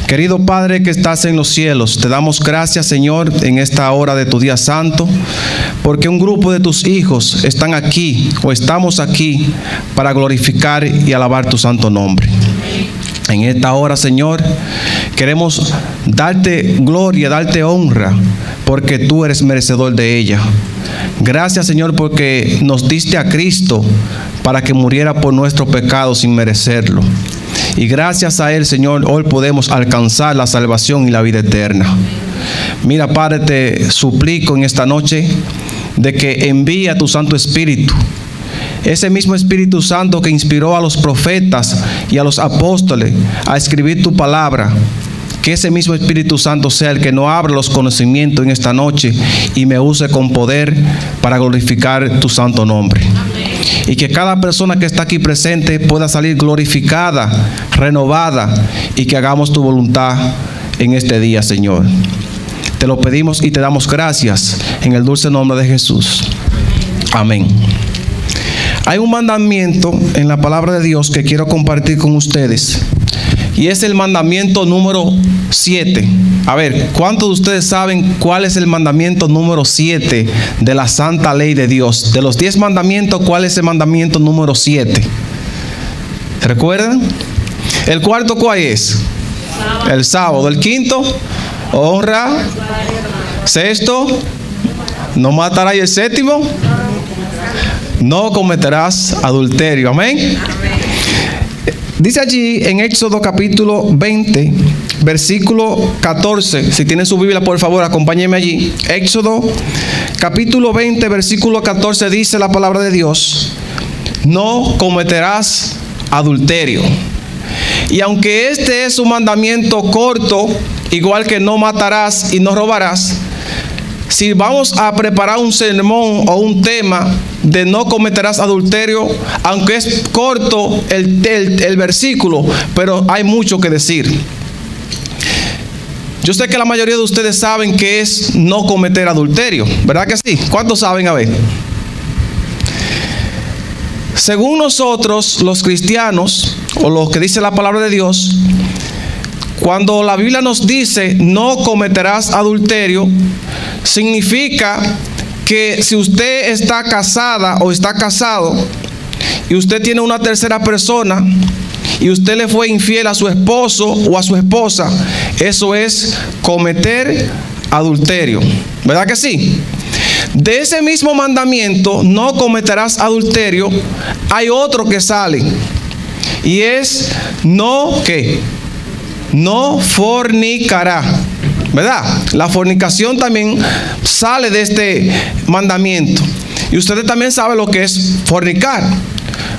Querido Padre que estás en los cielos, te damos gracias, Señor, en esta hora de tu día santo, porque un grupo de tus hijos están aquí o estamos aquí para glorificar y alabar tu santo nombre. En esta hora, Señor, queremos darte gloria, darte honra, porque tú eres merecedor de ella. Gracias, Señor, porque nos diste a Cristo para que muriera por nuestro pecado sin merecerlo. Y gracias a Él, Señor, hoy podemos alcanzar la salvación y la vida eterna. Mira, Padre, te suplico en esta noche de que envíe a tu Santo Espíritu. Ese mismo Espíritu Santo que inspiró a los profetas y a los apóstoles a escribir tu palabra. Que ese mismo Espíritu Santo sea el que nos abra los conocimientos en esta noche y me use con poder para glorificar tu santo nombre. Y que cada persona que está aquí presente pueda salir glorificada, renovada, y que hagamos tu voluntad en este día, Señor. Te lo pedimos y te damos gracias en el dulce nombre de Jesús. Amén. Hay un mandamiento en la palabra de Dios que quiero compartir con ustedes. Y es el mandamiento número 7. A ver, ¿cuántos de ustedes saben cuál es el mandamiento número 7 de la santa ley de Dios? De los 10 mandamientos, ¿cuál es el mandamiento número 7? ¿Recuerdan? ¿El cuarto cuál es? El sábado. ¿El quinto? Honra. Sexto, no matarás. ¿Y el séptimo? No cometerás adulterio. Amén. Dice allí en Éxodo capítulo 20, versículo 14. Si tienen su Biblia, por favor, acompáñenme allí. Éxodo capítulo 20, versículo 14, dice la palabra de Dios: no cometerás adulterio. Y aunque este es un mandamiento corto, igual que no matarás y no robarás, si vamos a preparar un sermón o un tema de no cometerás adulterio, aunque es corto el versículo, pero hay mucho que decir. Yo sé que la mayoría de ustedes saben que es no cometer adulterio, ¿verdad que sí? ¿Cuántos saben? A ver. Según nosotros, los cristianos, o lo que dice la palabra de Dios, cuando la Biblia nos dice no cometerás adulterio, significa que si usted está casada o está casado y usted tiene una tercera persona y usted le fue infiel a su esposo o a su esposa, eso es cometer adulterio, ¿verdad que sí? De ese mismo mandamiento, no cometerás adulterio, hay otro que sale y es no, ¿qué? No fornicará, ¿verdad? La fornicación también sale de este mandamiento. Y ustedes también saben lo que es fornicar.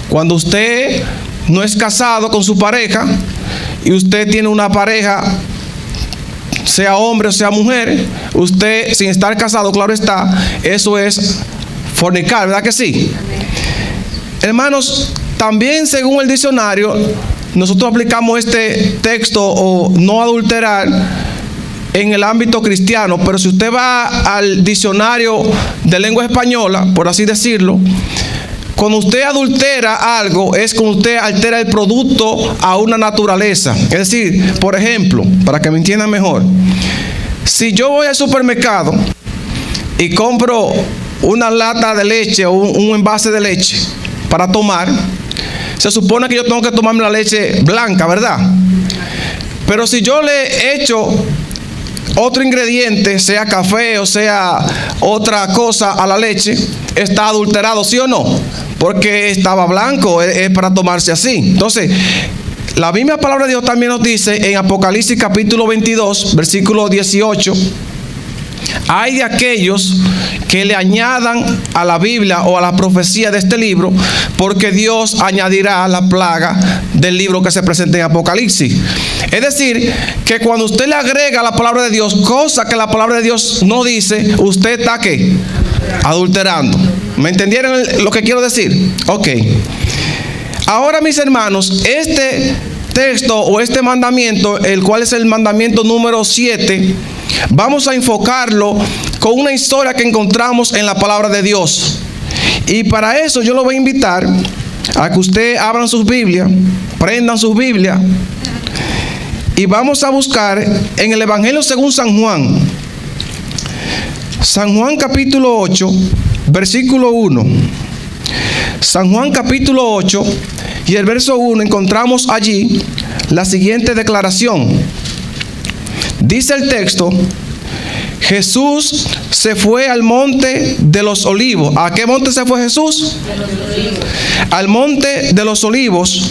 Cuando usted no es casado con su pareja y usted tiene una pareja, sea hombre o sea mujer, usted sin estar casado, claro está, eso es fornicar, ¿verdad que sí? Hermanos, también según el diccionario, nosotros aplicamos este texto o no adulterar en el ámbito cristiano, pero si usted va al diccionario de lengua española, por así decirlo, cuando usted adultera algo, es cuando usted altera el producto a una naturaleza. Es decir, por ejemplo, para que me entiendan mejor, si yo voy al supermercado y compro una lata de leche o un envase de leche para tomar, se supone que yo tengo que tomarme la leche blanca, ¿verdad? Pero si yo le echo otro ingrediente, sea café o sea otra cosa a la leche, está adulterado, ¿sí o no? Porque estaba blanco, es para tomarse así. Entonces, la misma palabra de Dios también nos dice en Apocalipsis capítulo 22, versículo 18: hay de aquellos que le añadan a la Biblia o a la profecía de este libro, porque Dios añadirá la plaga del libro que se presenta en Apocalipsis. Es decir, que cuando usted le agrega a la palabra de Dios cosa que la palabra de Dios no dice, usted está ¿qué? Adulterando. ¿Me entendieron lo que quiero decir? Ok. Ahora, mis hermanos, este texto o este mandamiento, el cual es el mandamiento número 7, vamos a enfocarlo con una historia que encontramos en la palabra de Dios. Y para eso yo lo voy a invitar a que usted abran sus Biblias, prendan sus Biblias y vamos a buscar en el Evangelio según San Juan. San Juan capítulo 8, versículo 1. San Juan capítulo 8 y el verso 1 encontramos allí la siguiente declaración. Dice el texto: Jesús se fue al monte de los olivos. ¿A qué monte se fue Jesús? Al monte de los olivos.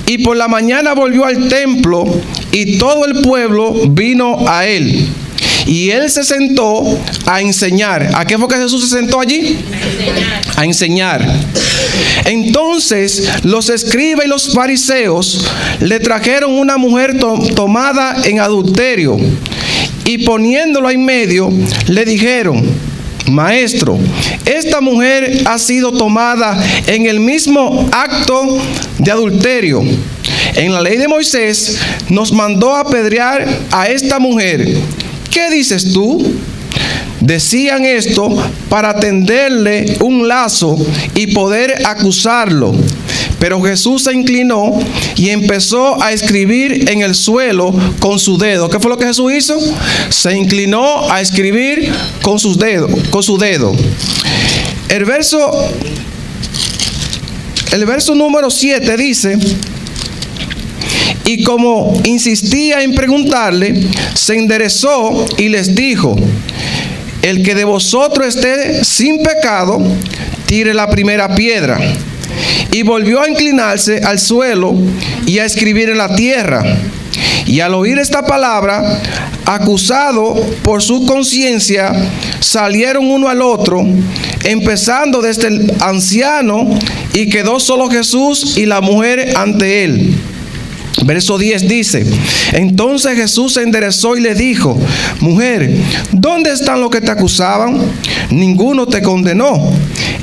Y por la mañana volvió al templo y todo el pueblo vino a él. Y él se sentó a enseñar. ¿A qué fue que Jesús se sentó allí? A enseñar. Entonces los escribas y los fariseos le trajeron una mujer tomada en adulterio. Y poniéndolo en medio, le dijeron: Maestro, esta mujer ha sido tomada en el mismo acto de adulterio. En la ley de Moisés nos mandó apedrear a esta mujer. ¿Qué dices tú? Decían esto para tenderle un lazo y poder acusarlo. Pero Jesús se inclinó y empezó a escribir en el suelo con su dedo. ¿Qué fue lo que Jesús hizo? Se inclinó a escribir con su dedo. El verso número 7 dice: y como insistía en preguntarle, se enderezó y les dijo: el que de vosotros esté sin pecado, tire la primera piedra. Y volvió a inclinarse al suelo y a escribir en la tierra. Y al oír esta palabra, acusado por su conciencia, salieron uno al otro, empezando desde el anciano, y quedó solo Jesús y la mujer ante él. Verso 10 dice: entonces Jesús se enderezó y le dijo: mujer, ¿dónde están los que te acusaban? Ninguno te condenó.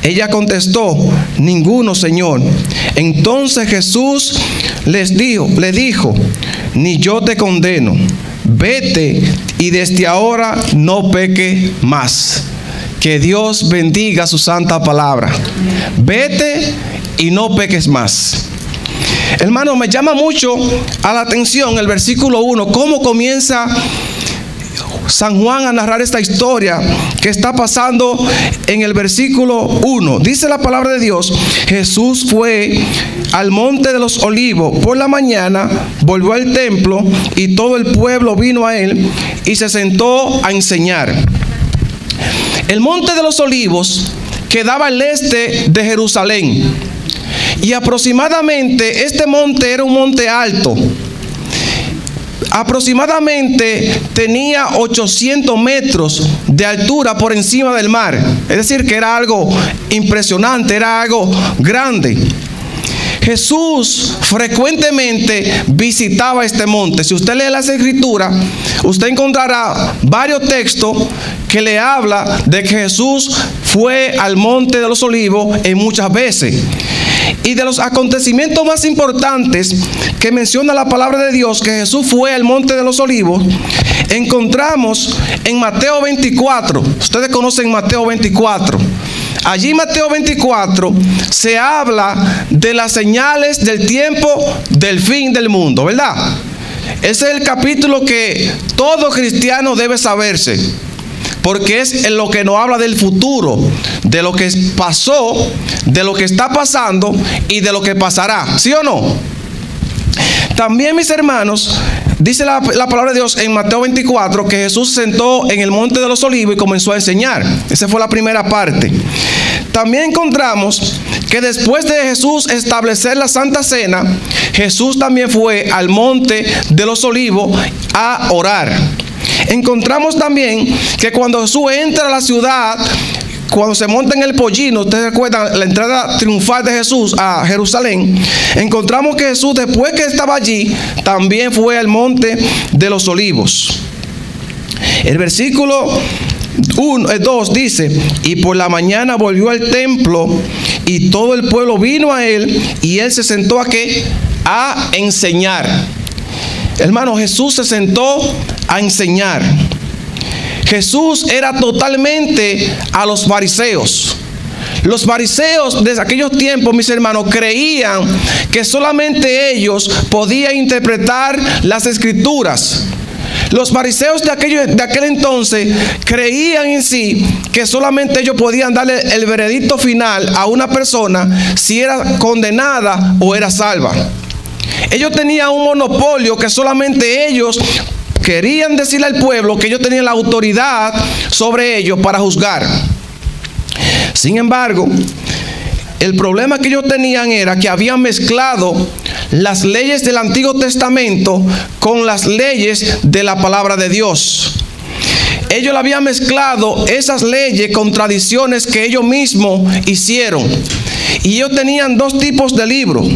Ella contestó: ninguno, Señor. Entonces Jesús le dijo: ni yo te condeno. Vete y desde ahora no peques más. Que Dios bendiga su santa palabra. Vete y no peques más. Hermano, me llama mucho a la atención el versículo 1, cómo comienza San Juan a narrar esta historia que está pasando en el versículo 1. Dice la palabra de Dios: Jesús fue al monte de los olivos por la mañana, volvió al templo y todo el pueblo vino a él y se sentó a enseñar. El monte de los olivos quedaba al este de Jerusalén. Y aproximadamente este monte era un monte alto. Aproximadamente tenía 800 metros de altura por encima del mar. Es decir, que era algo impresionante, era algo grande. Jesús frecuentemente visitaba este monte. Si usted lee las Escrituras, usted encontrará varios textos que le habla de que Jesús fue al monte de los olivos en muchas veces. Y de los acontecimientos más importantes que menciona la palabra de Dios, que Jesús fue al monte de los olivos, encontramos en Mateo 24. Ustedes conocen Mateo 24. Allí en Mateo 24 se habla de las señales del tiempo del fin del mundo, ¿verdad? Ese es el capítulo que todo cristiano debe saberse, porque es en lo que nos habla del futuro, de lo que pasó, de lo que está pasando y de lo que pasará, ¿sí o no? También, mis hermanos, dice la palabra de Dios en Mateo 24 que Jesús se sentó en el monte de los olivos y comenzó a enseñar. Esa fue la primera parte. También encontramos que después de Jesús establecer la Santa Cena, Jesús también fue al monte de los olivos a orar. Encontramos también que cuando Jesús entra a la ciudad, cuando se monta en el pollino, ustedes recuerdan la entrada triunfal de Jesús a Jerusalén, encontramos que Jesús, después que estaba allí, también fue al monte de los olivos. El versículo 2 dice: y por la mañana volvió al templo y todo el pueblo vino a él y él se sentó a enseñar. Hermano, Jesús se sentó a enseñar. Jesús era totalmente a los fariseos. Los fariseos de aquellos tiempos, mis hermanos, creían que solamente ellos podían interpretar las escrituras. Los fariseos de aquel entonces creían en sí que solamente ellos podían darle el veredicto final a una persona si era condenada o era salva. Ellos tenían un monopolio que solamente ellos querían decirle al pueblo que ellos tenían la autoridad sobre ellos para juzgar. Sin embargo, el problema que ellos tenían era que habían mezclado las leyes del Antiguo Testamento con las leyes de la palabra de Dios. Ellos habían mezclado esas leyes con tradiciones que ellos mismos hicieron. Y ellos tenían dos tipos de libros.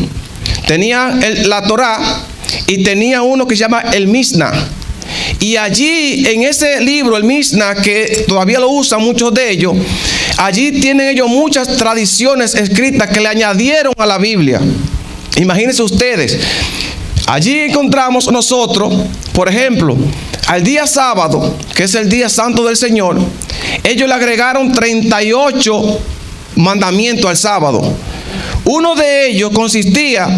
Tenían la Torá y tenía uno que se llama el Misna. Y allí en ese libro, el Misna, que todavía lo usan muchos de ellos, allí tienen ellos muchas tradiciones escritas que le añadieron a la Biblia. Imagínense ustedes, allí encontramos nosotros, por ejemplo, al día sábado, que es el día santo del Señor, ellos le agregaron 38 mandamientos al sábado. Uno de ellos consistía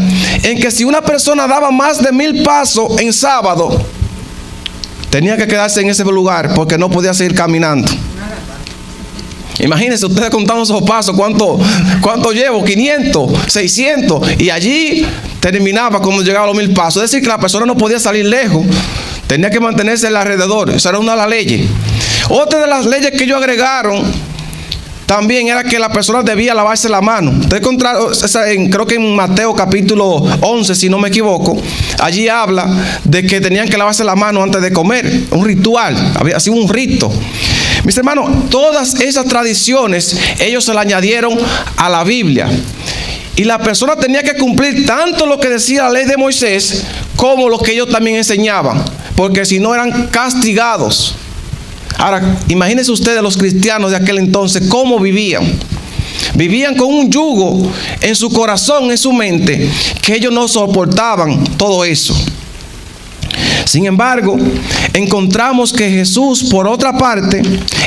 en que si una persona daba más de 1000 pasos en sábado, tenía que quedarse en ese lugar porque no podía seguir caminando. Imagínense ustedes contando esos pasos, ¿cuánto llevo? 500, 600, y allí terminaba cuando llegaba a los 1000 pasos. Es decir, que la persona no podía salir lejos, tenía que mantenerse alrededor. Esa era una de las leyes. Otra de las leyes que ellos agregaron también era que la persona debía lavarse la mano. Ustedes encontraron, creo que en Mateo capítulo 11, si no me equivoco, allí habla de que tenían que lavarse la mano antes de comer. Un ritual, había sido un rito. Mis hermanos, todas esas tradiciones ellos se las añadieron a la Biblia. Y la persona tenía que cumplir tanto lo que decía la ley de Moisés como lo que ellos también enseñaban, porque si no eran castigados. Ahora, imagínense ustedes los cristianos de aquel entonces cómo vivían. Vivían con un yugo en su corazón, en su mente, que ellos no soportaban todo eso. Sin embargo, encontramos que Jesús, por otra parte,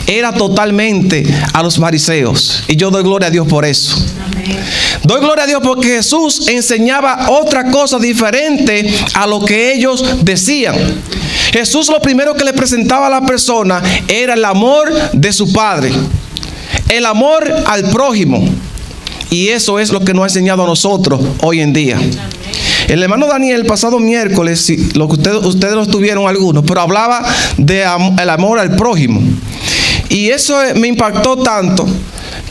era totalmente a los fariseos. Y yo doy gloria a Dios por eso. Amén. Doy gloria a Dios porque Jesús enseñaba otra cosa diferente a lo que ellos decían. Jesús lo primero que le presentaba a la persona era el amor de su Padre, el amor al prójimo. Y eso es lo que nos ha enseñado a nosotros hoy en día. El hermano Daniel, pasado miércoles, lo que ustedes lo tuvieron algunos, pero hablaba de el amor al prójimo. Y eso me impactó tanto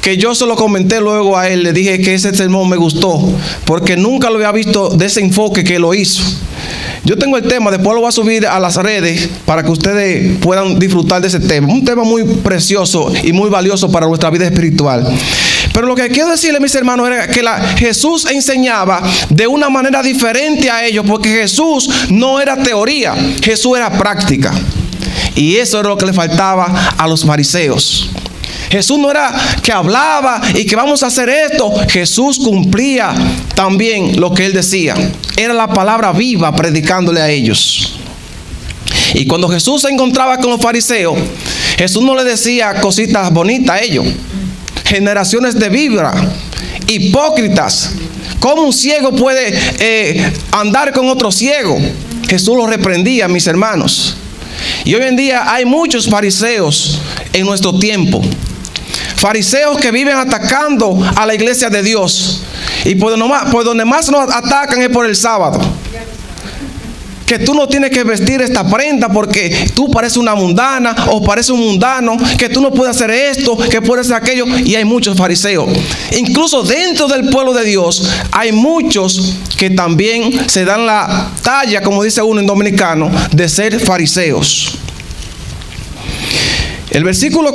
que yo se lo comenté luego a él. Le dije que ese sermón me gustó, porque nunca lo había visto de ese enfoque que lo hizo. Yo tengo el tema, después lo voy a subir a las redes para que ustedes puedan disfrutar de ese tema. Un tema muy precioso y muy valioso para nuestra vida espiritual. Pero lo que quiero decirle, mis hermanos, era que Jesús enseñaba de una manera diferente a ellos, porque Jesús no era teoría, Jesús era práctica. Y eso era lo que le faltaba a los fariseos. Jesús no era que hablaba y que vamos a hacer esto. Jesús cumplía también lo que él decía. Era la palabra viva predicándole a ellos. Y cuando Jesús se encontraba con los fariseos, Jesús no le decía cositas bonitas a ellos. Generaciones de víbora, hipócritas. ¿Cómo un ciego puede andar con otro ciego? Jesús lo reprendía, mis hermanos. Y hoy en día hay muchos fariseos en nuestro tiempo. Fariseos que viven atacando a la iglesia de Dios. Y por donde más nos atacan es por el sábado. Que tú no tienes que vestir esta prenda porque tú pareces una mundana o pareces un mundano, que tú no puedes hacer esto, que puedes hacer aquello. Y hay muchos fariseos. Incluso dentro del pueblo de Dios hay muchos que también se dan la talla, como dice uno en dominicano, de ser fariseos. El versículo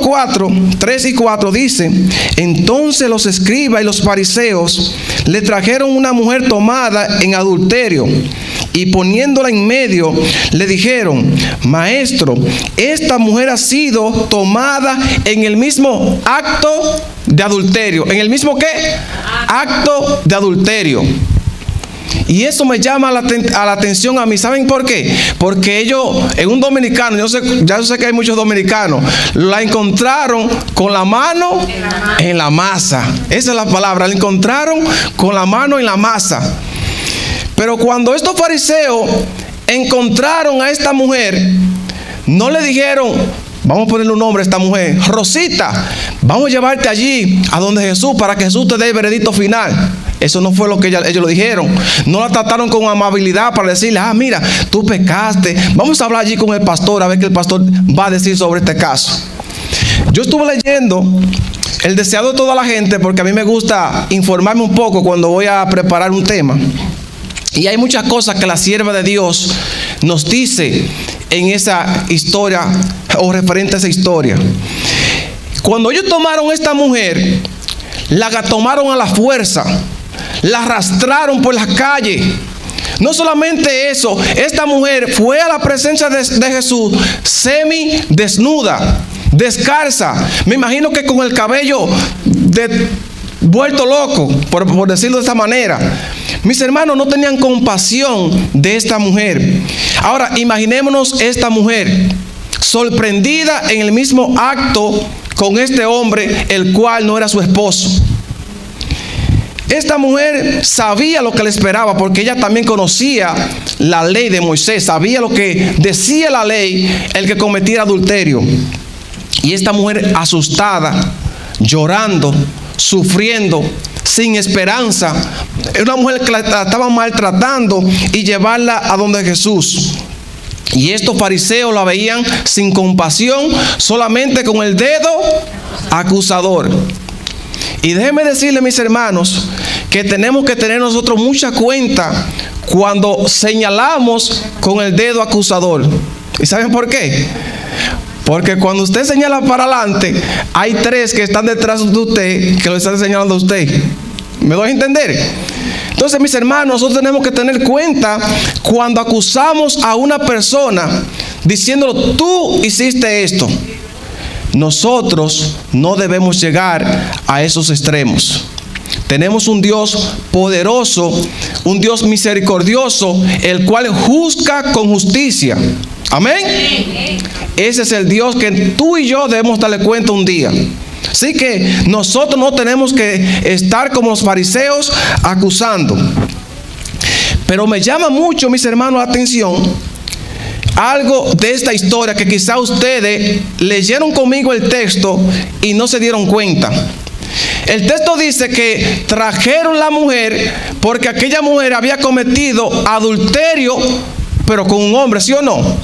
3 y 4 dice: entonces los escribas y los fariseos le trajeron una mujer tomada en adulterio, y poniéndola en medio, le dijeron: maestro, esta mujer ha sido tomada en el mismo acto de adulterio. ¿En el mismo qué? Acto de adulterio. Y eso me llama a la atención a mí. ¿Saben por qué? Porque ellos, en un dominicano, ya sé que hay muchos dominicanos, la encontraron con la mano en la masa. Esa es la palabra, la encontraron con la mano en la masa. Pero cuando estos fariseos encontraron a esta mujer, no le dijeron: vamos a ponerle un nombre a esta mujer, Rosita, vamos a llevarte allí a donde Jesús para que Jesús te dé el veredicto final. Eso no fue lo que ellos lo dijeron. No la trataron con amabilidad para decirle: mira, tú pecaste, vamos a hablar allí con el pastor a ver qué el pastor va a decir sobre este caso. Yo estuve leyendo El deseado de toda la gente, porque a mí me gusta informarme un poco cuando voy a preparar un tema. Y hay muchas cosas que la sierva de Dios nos dice en esa historia o referente a esa historia. Cuando ellos tomaron a esta mujer, la tomaron a la fuerza, la arrastraron por las calles. No solamente eso, esta mujer fue a la presencia de Jesús semi desnuda, descalza. Me imagino que con el cabello vuelto loco, por decirlo de esta manera. Mis hermanos no tenían compasión de esta mujer. Ahora, imaginémonos esta mujer sorprendida en el mismo acto con este hombre, el cual no era su esposo. Esta mujer sabía lo que le esperaba, porque ella también conocía la ley de Moisés, sabía lo que decía la ley, el que cometiera adulterio. Y esta mujer asustada, llorando, sufriendo, sin esperanza, una mujer que la estaban maltratando y llevarla a donde Jesús. Y estos fariseos la veían sin compasión, solamente con el dedo acusador. Y déjenme decirle, mis hermanos, que tenemos que tener nosotros mucha cuenta cuando señalamos con el dedo acusador. ¿Y saben por qué? Porque cuando usted señala para adelante, hay tres que están detrás de usted que lo están señalando a usted. ¿Me doy a entender? Entonces, mis hermanos, nosotros tenemos que tener cuenta cuando acusamos a una persona diciéndolo: tú hiciste esto. Nosotros no debemos llegar a esos extremos. Tenemos un Dios poderoso, un Dios misericordioso, el cual juzga con justicia. Amén. Ese es el Dios que tú y yo debemos darle cuenta un día. Así que nosotros no tenemos que estar como los fariseos acusando. Pero me llama mucho, mis hermanos, la atención algo de esta historia que quizá ustedes leyeron conmigo el texto y no se dieron cuenta. El texto dice que trajeron la mujer porque aquella mujer había cometido adulterio, pero con un hombre, ¿sí o no?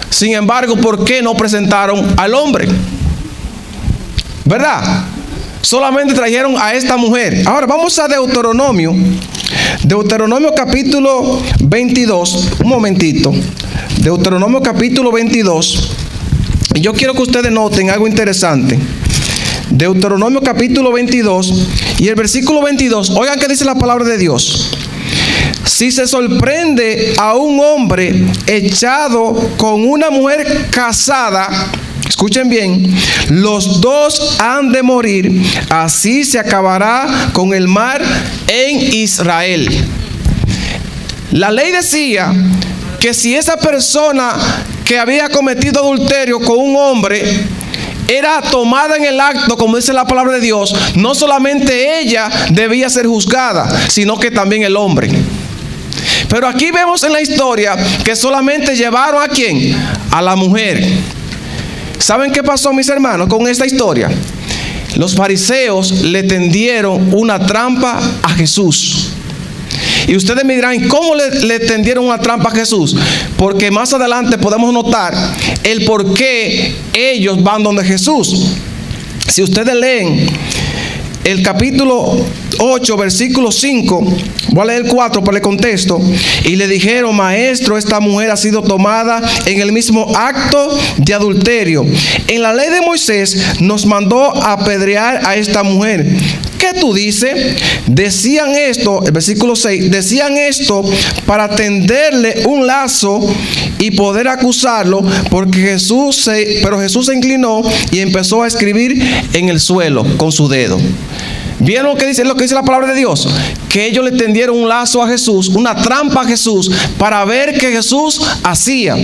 Sin embargo, ¿por qué no presentaron al hombre? ¿Verdad? Solamente trajeron a esta mujer. Ahora vamos a Deuteronomio. Deuteronomio capítulo 22. Un momentito. Deuteronomio capítulo 22. Y yo quiero que ustedes noten algo interesante. Deuteronomio capítulo 22 y el versículo 22. Oigan qué dice la palabra de Dios. Si se sorprende a un hombre echado con una mujer casada, escuchen bien, los dos han de morir, así se acabará con el mal en Israel. La ley decía que si esa persona que había cometido adulterio con un hombre era tomada en el acto, como dice la palabra de Dios, no solamente ella debía ser juzgada, sino que también el hombre. Pero aquí vemos en la historia que solamente llevaron ¿a quién? A la mujer. ¿Saben qué pasó, mis hermanos, con esta historia? Los fariseos le tendieron una trampa a Jesús. Y ustedes me dirán, ¿cómo le tendieron una trampa a Jesús? Porque más adelante podemos notar el por qué ellos van donde Jesús. Si ustedes leen el capítulo 8, versículo 5, voy a leer el 4 para el contexto. Y le dijeron: maestro, esta mujer ha sido tomada en el mismo acto de adulterio. En la ley de Moisés nos mandó apedrear a esta mujer. ¿Qué tú dices? Decían esto, el versículo 6, decían esto para tenderle un lazo y poder acusarlo, porque pero Jesús se inclinó y empezó a escribir en el suelo con su dedo. ¿Vieron lo que dice la palabra de Dios? Que ellos le tendieron un lazo a Jesús, una trampa a Jesús, para ver qué Jesús hacía.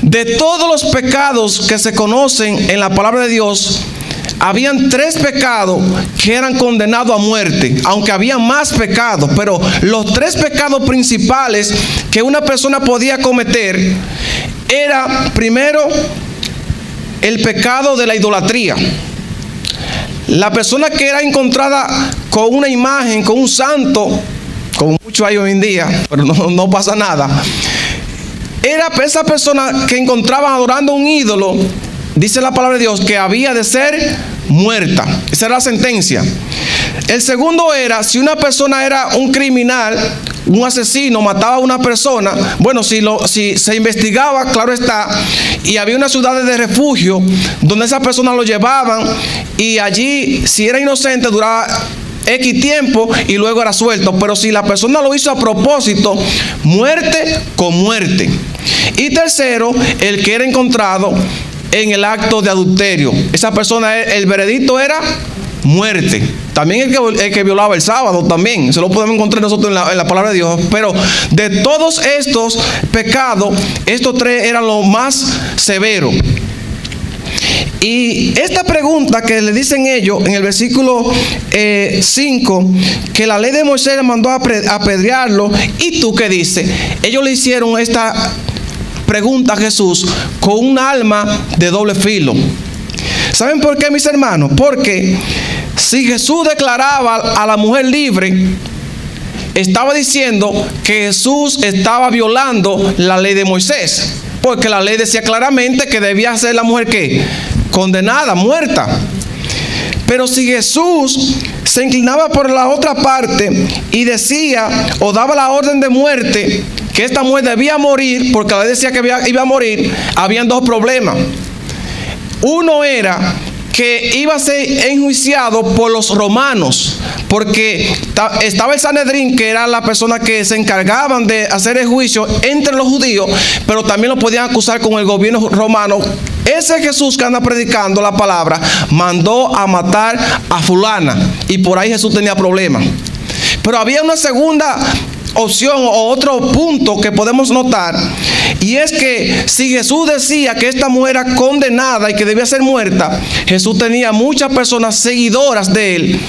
De todos los pecados que se conocen en la palabra de Dios, habían 3 pecados que eran condenados a muerte, aunque había más pecados, pero los 3 pecados principales que una persona podía cometer era, primero, el pecado de la idolatría. La persona que era encontrada con una imagen, con un santo, como mucho hay hoy en día, pero no pasa nada, era esa persona que encontraban adorando a un ídolo. Dice la palabra de Dios que había de ser muerta. Esa era la sentencia. El segundo era, si una persona era un criminal, un asesino, mataba a una persona, bueno, si se investigaba, claro está, y había una ciudad de refugio donde esa persona lo llevaban, y allí, si era inocente, duraba X tiempo y luego era suelto. Pero si la persona lo hizo a propósito, muerte con muerte. Y tercero, el que era encontrado en el acto de adulterio, esa persona, el veredicto era muerte. También el que violaba el sábado, también se lo podemos encontrar nosotros en la palabra de Dios. Pero de todos estos pecados, estos 3 eran los más severos. Y esta pregunta que le dicen ellos en el versículo 5, que la ley de Moisés le mandó a apedrearlo, ¿y tú qué dices? Ellos le hicieron esta pregunta a Jesús con un alma de doble filo. ¿Saben por qué, mis hermanos? Porque si Jesús declaraba a la mujer libre, estaba diciendo que Jesús estaba violando la ley de Moisés, porque la ley decía claramente que debía ser la mujer ¿qué? Condenada, muerta. Pero si Jesús se inclinaba por la otra parte y decía o daba la orden de muerte, que esta mujer debía morir, porque la ley decía que iba a morir, habían 2 problemas. Uno era que iba a ser enjuiciado por los romanos, porque estaba el Sanedrín, que era la persona que se encargaban de hacer el juicio entre los judíos, pero también lo podían acusar con el gobierno romano. Ese Jesús que anda predicando la palabra mandó a matar a fulana, y por ahí Jesús tenía problemas. Pero había una segunda opción o otro punto que podemos notar, y es que si Jesús decía que esta mujer era condenada y que debía ser muerta, Jesús tenía muchas personas seguidoras de él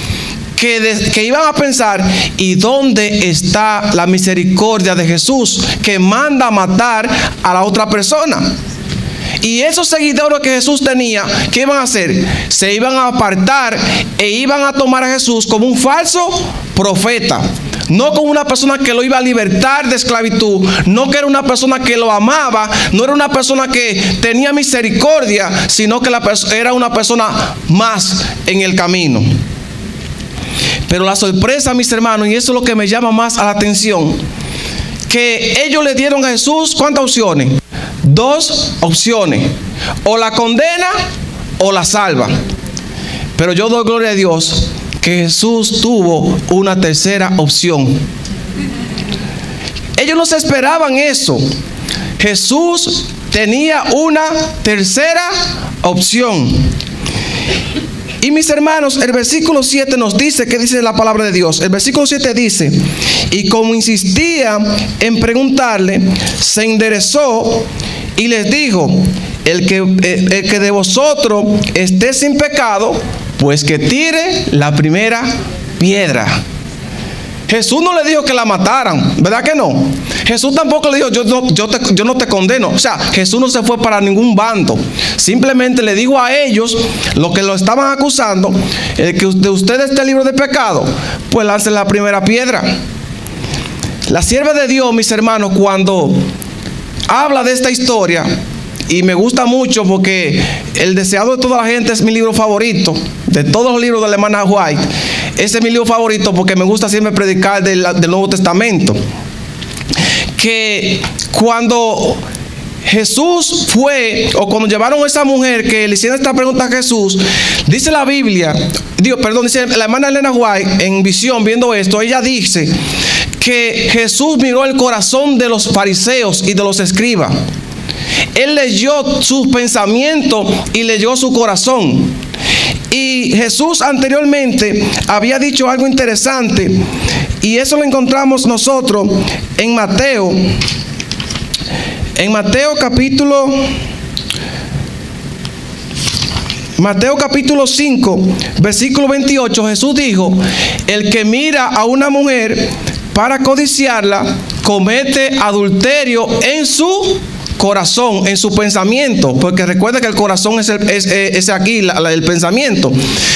que iban a pensar, ¿y dónde está la misericordia de Jesús que manda a matar a la otra persona? Y esos seguidores que Jesús tenía, ¿qué iban a hacer? Se iban a apartar e iban a tomar a Jesús como un falso profeta. No como una persona que lo iba a libertar de esclavitud, no que era una persona que lo amaba, no era una persona que tenía misericordia, sino que era una persona más en el camino. Pero la sorpresa, mis hermanos, y eso es lo que me llama más a la atención, que ellos le dieron a Jesús, ¿cuántas opciones? 2 opciones: o la condena o la salva. Pero yo doy gloria a Dios que Jesús tuvo una tercera opción. Ellos no se esperaban eso. Jesús tenía una tercera opción. Y mis hermanos, el versículo 7 nos dice, ¿qué dice la palabra de Dios? El versículo 7 dice: y como insistía en preguntarle, se enderezó y les dijo: el que de vosotros esté sin pecado, pues que tire la primera piedra. Jesús no le dijo que la mataran, ¿verdad que no? Jesús tampoco le dijo, yo no te condeno. O sea, Jesús no se fue para ningún bando. Simplemente le dijo a ellos, los que lo estaban acusando, el que de ustedes esté libre de pecado, pues lancen la primera piedra. La sierva de Dios, mis hermanos, cuando habla de esta historia, y me gusta mucho porque El deseado de toda la gente es mi libro favorito, de todos los libros de la hermana White. Ese es mi libro favorito porque me gusta siempre predicar del Nuevo Testamento. Que cuando Jesús fue, o cuando llevaron a esa mujer que le hicieron esta pregunta a Jesús, dice la Biblia, dice la hermana Elena White en visión, viendo esto, ella dice que Jesús miró el corazón de los fariseos y de los escribas. Él leyó sus pensamientos y leyó su corazón. Y Jesús anteriormente había dicho algo interesante, y eso lo encontramos nosotros en Mateo. En Mateo capítulo 5, versículo 28, Jesús dijo: el que mira a una mujer para codiciarla, comete adulterio en su corazón, en su pensamiento, porque recuerda que el corazón es aquí el pensamiento.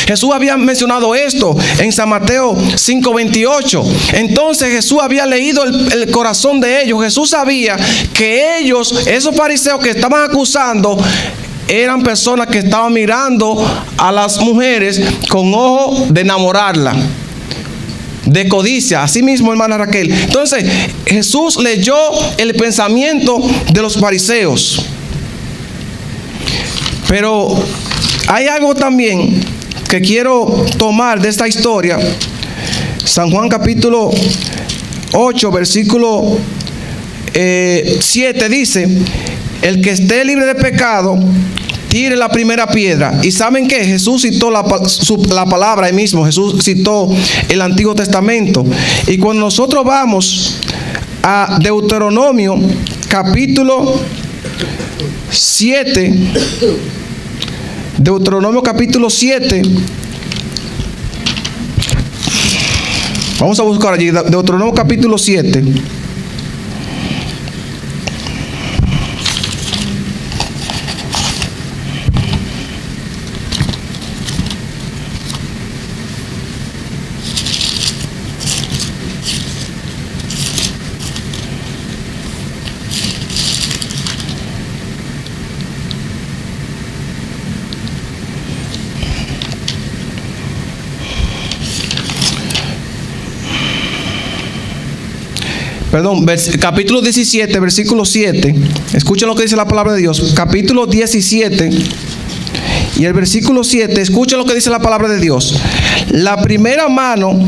Jesús había mencionado esto en San Mateo 5:28. Entonces Jesús había leído el corazón de ellos. Jesús sabía que ellos, esos fariseos que estaban acusando, eran personas que estaban mirando a las mujeres con ojo de enamorarla, de codicia. Así mismo, hermana Raquel. Entonces Jesús leyó el pensamiento de los fariseos. Pero hay algo también que quiero tomar de esta historia. San Juan capítulo 8, versículo 7 dice: el que esté libre de pecado, tire la primera piedra. ¿Y saben qué? Jesús citó la palabra ahí mismo. Jesús citó el Antiguo Testamento. Y cuando nosotros vamos a Deuteronomio capítulo 7, Deuteronomio capítulo 7, vamos a buscar allí Deuteronomio capítulo 7. Capítulo 17, versículo 7. Escuchen lo que dice la palabra de Dios. Capítulo 17 y el versículo 7. Escuchen lo que dice la palabra de Dios. La primera mano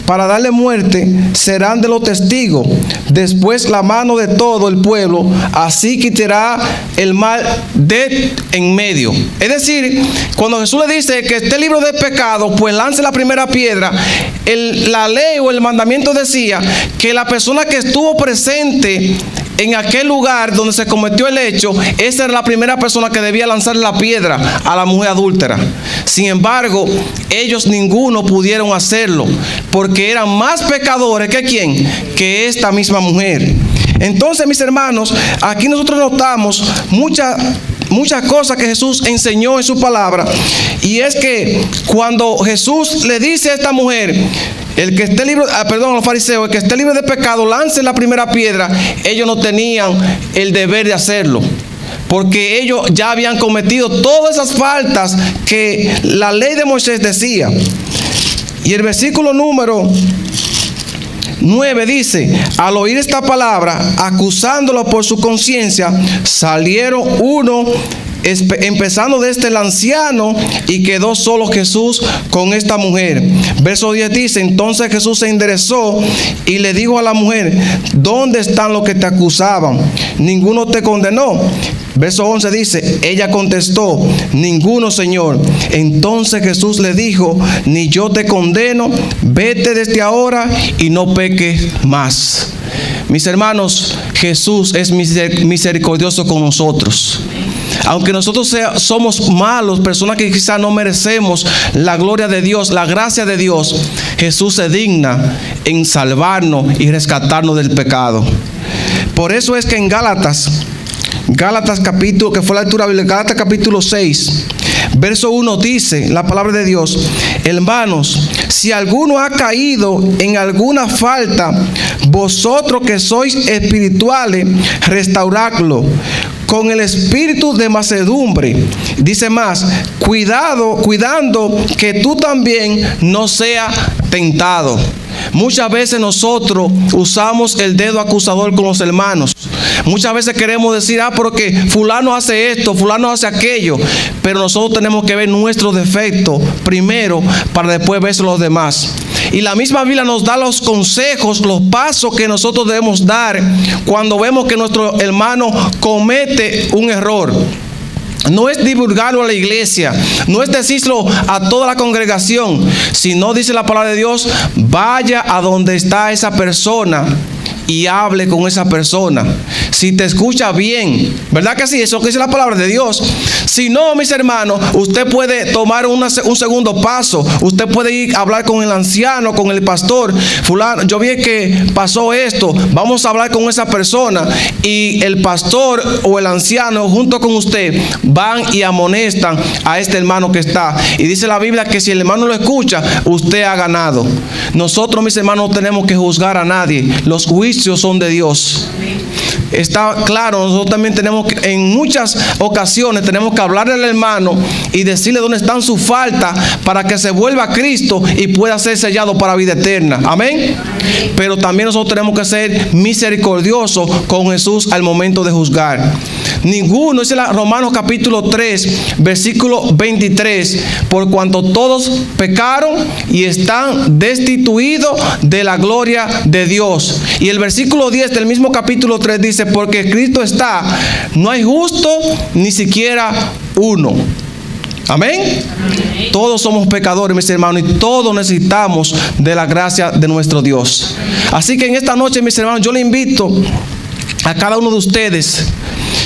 para darle muerte serán de los testigos, después la mano de todo el pueblo, así quitará el mal de en medio. Es decir, cuando Jesús le dice que esté libre de pecado, pues lance la primera piedra, la ley o el mandamiento decía que la persona que estuvo presente en aquel lugar donde se cometió el hecho, esa era la primera persona que debía lanzar la piedra a la mujer adúltera. Sin embargo, ellos ninguno pudieron hacerlo, porque eran más pecadores que ¿quién? Que esta misma mujer. Entonces, mis hermanos, aquí nosotros notamos muchas cosas que Jesús enseñó en su palabra. Y es que cuando Jesús le dice a esta mujer: el que esté libre, los fariseos, el que esté libre de pecado, lance la primera piedra, ellos no tenían el deber de hacerlo, porque ellos ya habían cometido todas esas faltas que la ley de Moisés decía. Y el versículo número 9 dice: al oír esta palabra, acusándolo por su conciencia, salieron uno, empezando desde el anciano, y quedó solo Jesús con esta mujer. Verso 10 dice: entonces Jesús se enderezó y le dijo a la mujer: ¿dónde están los que te acusaban? ¿Ninguno te condenó? Verso 11 dice: ella contestó: ninguno, Señor. Entonces Jesús le dijo: ni yo te condeno, vete desde ahora y no peques más. Mis hermanos, Jesús es misericordioso con nosotros. Aunque nosotros somos malos, personas que quizás no merecemos la gloria de Dios, la gracia de Dios, Jesús se digna en salvarnos y rescatarnos del pecado. Por eso es que en Gálatas capítulo, que fue la lectura bíblica, Gálatas capítulo 6, verso 1 dice la palabra de Dios: hermanos, si alguno ha caído en alguna falta, vosotros que sois espirituales, restauradlo con el espíritu de mansedumbre. Dice más: cuidando que tú también no seas tentado. Muchas veces nosotros usamos el dedo acusador con los hermanos. Muchas veces queremos decir: porque fulano hace esto, fulano hace aquello. Pero nosotros tenemos que ver nuestros defectos primero, para después ver los demás. Y la misma Biblia nos da los consejos, los pasos que nosotros debemos dar cuando vemos que nuestro hermano comete un error. no es divulgarlo a la iglesia, no es decirlo a toda la congregación, sino, dice la palabra de Dios, vaya a donde está esa persona y hable con esa persona. Si te escucha bien, ¿verdad que sí? Eso que dice la palabra de Dios. Si no, mis hermanos, usted puede tomar un segundo paso. Usted puede ir a hablar con el anciano, con el pastor. Fulano, yo vi que pasó esto, vamos a hablar con esa persona. Y el pastor o el anciano junto con usted van y amonestan a este hermano que está. Y dice la Biblia que si el hermano lo escucha, usted ha ganado. Nosotros, mis hermanos, no tenemos que juzgar a nadie. Los juicios son de Dios. Está claro, nosotros también tenemos que, en muchas ocasiones tenemos que hablarle al hermano y decirle dónde están sus faltas para que se vuelva a Cristo y pueda ser sellado para vida eterna. Amén. Pero también nosotros tenemos que ser misericordiosos con Jesús al momento de juzgar. Ninguno, dice Romanos capítulo 3, versículo 23, por cuanto todos pecaron y están destituidos de la gloria de Dios. Y el versículo 10 del mismo capítulo 3 dice, porque Cristo está, no hay justo ni siquiera uno. Amén. Amén. Todos somos pecadores, mis hermanos, y todos necesitamos de la gracia de nuestro Dios. Así que en esta noche, mis hermanos, yo le invito a cada uno de ustedes.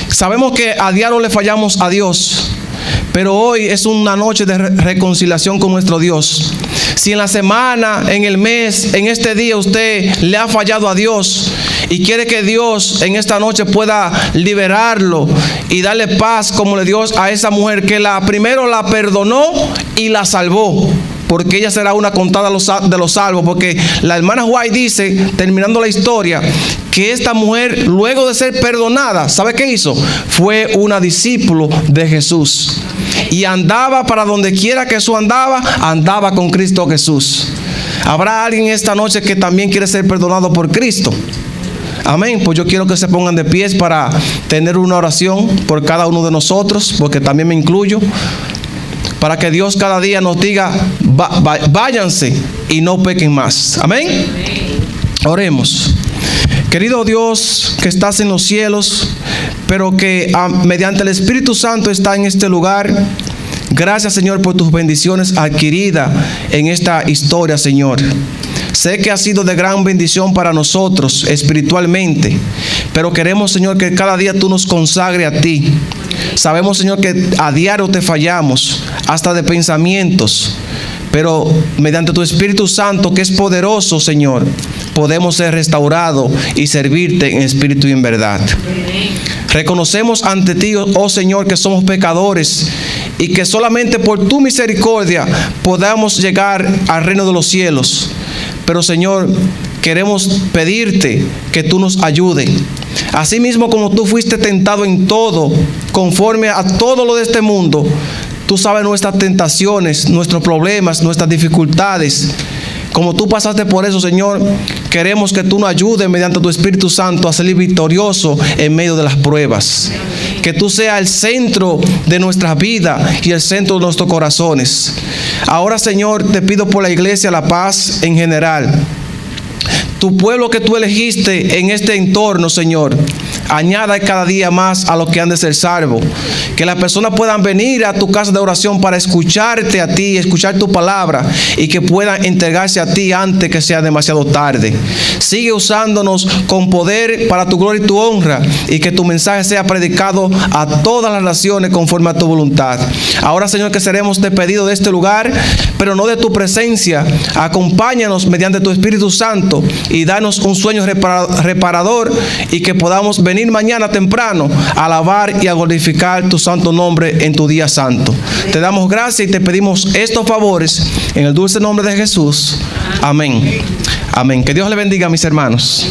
Sabemos que a diario le fallamos a Dios, pero hoy es una noche de reconciliación con nuestro Dios. Si en la semana, en el mes, en este día usted le ha fallado a Dios y quiere que Dios en esta noche pueda liberarlo y darle paz como le dio a esa mujer que primero la perdonó y la salvó, porque ella será una contada de los salvos. Porque la hermana White dice, terminando la historia, que esta mujer, luego de ser perdonada, ¿sabe qué hizo? Fue una discípulo de Jesús y andaba para donde quiera que Jesús andaba con Cristo Jesús. ¿Habrá alguien esta noche que también quiere ser perdonado por Cristo? Amén. Pues yo quiero que se pongan de pies para tener una oración por cada uno de nosotros, porque también me incluyo, para que Dios cada día nos diga, váyanse y no pequen más. Amén. Oremos. Querido Dios que estás en los cielos, pero que mediante el Espíritu Santo está en este lugar, gracias, Señor, por tus bendiciones adquiridas en esta historia, Señor. Sé que ha sido de gran bendición para nosotros espiritualmente, pero queremos, Señor, que cada día tú nos consagres a ti. Sabemos, Señor, que a diario te fallamos, hasta de pensamientos, pero mediante tu Espíritu Santo, que es poderoso, Señor, podemos ser restaurados y servirte en espíritu y en verdad. Reconocemos ante ti, oh Señor, que somos pecadores y que solamente por tu misericordia podamos llegar al reino de los cielos. Pero, Señor, queremos pedirte que tú nos ayudes. Asimismo, como tú fuiste tentado en todo, conforme a todo lo de este mundo, tú sabes nuestras tentaciones, nuestros problemas, nuestras dificultades. Como tú pasaste por eso, Señor, queremos que tú nos ayudes mediante tu Espíritu Santo a salir victorioso en medio de las pruebas. Que tú seas el centro de nuestras vidas y el centro de nuestros corazones. Ahora, Señor, te pido por la iglesia La Paz en general. Tu pueblo que tú elegiste en este entorno, Señor, añada cada día más a los que han de ser salvos. Que las personas puedan venir a tu casa de oración para escucharte a ti, escuchar tu palabra, y que puedan entregarse a ti antes que sea demasiado tarde. Sigue usándonos con poder para tu gloria y tu honra, y que tu mensaje sea predicado a todas las naciones conforme a tu voluntad. Ahora, Señor, que seremos despedidos de este lugar, pero no de tu presencia. Acompáñanos mediante tu Espíritu Santo y danos un sueño reparador, y que podamos venir mañana temprano a alabar y a glorificar tu santo nombre en tu día santo. Te damos gracias y te pedimos estos favores en el dulce nombre de Jesús. Amén. Amén. Que Dios le bendiga, mis hermanos.